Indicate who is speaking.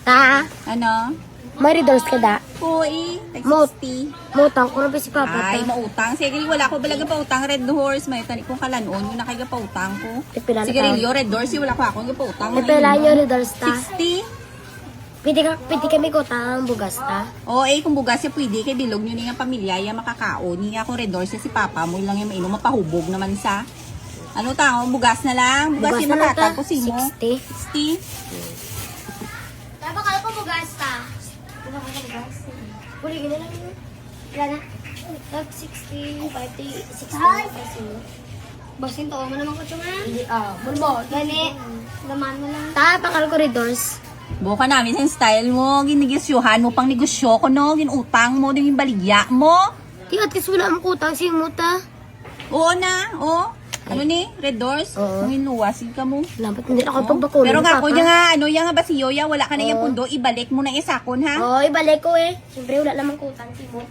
Speaker 1: Ta,
Speaker 2: Ano?
Speaker 1: may redoors ka da.
Speaker 2: Uy, tag
Speaker 1: Mo-
Speaker 2: 60.
Speaker 1: Mutang ko na si Papa.
Speaker 2: Ay, mautang. Sige, wala ko balaga pa utang. Red horse, may tani kong kalanon. Yung nakaiga pa utang ko.
Speaker 1: Ipila na
Speaker 2: Sige,
Speaker 1: ta.
Speaker 2: Rilio, red horse, wala ko akong pa utang.
Speaker 1: Ipila nyo redoors ta.
Speaker 2: 60.
Speaker 1: Pwede kami ko tang bugas ta.
Speaker 2: O, kung bugas siya pwede, kay bilog nyo nga pamilya, yung makakaon. Niya akong red horse si Papa mo lang yung mainom, mapahubog naman sa. Ano tao, bugas na lang. Bugas,
Speaker 1: Bugas
Speaker 2: yung
Speaker 1: na lang ta.
Speaker 2: makatag ko mo.
Speaker 1: 60.
Speaker 2: 60.
Speaker 1: Dapat kala ko bugas ta. Dapat kala bugas. Huli ka na lang yun. Wala na. Tag 60, 50, 60. Basin to, mo naman ko ito nga. Hindi, bulbo. Gani, laman mo lang. Ta, pakal ko redoors.
Speaker 2: Buka namin sa style mo, ginigisyuhan mo pang negosyo ko, no? Ginutang mo, yung baligya mo.
Speaker 1: Tigat kasi wala mong kutang si Muta.
Speaker 2: Oo na, Ano ni? Red doors?
Speaker 1: Oo.
Speaker 2: Ang inuwasin ka mo.
Speaker 1: Labat hindi ako pagbakulong,
Speaker 2: Pero nga
Speaker 1: Papa.
Speaker 2: ko nga, yung nga basiyo, wala ka na yung pundo, ibalik mo na isakon, ha?
Speaker 1: Oo, ibalik ko eh. Siyempre wala namang kutang si Mut.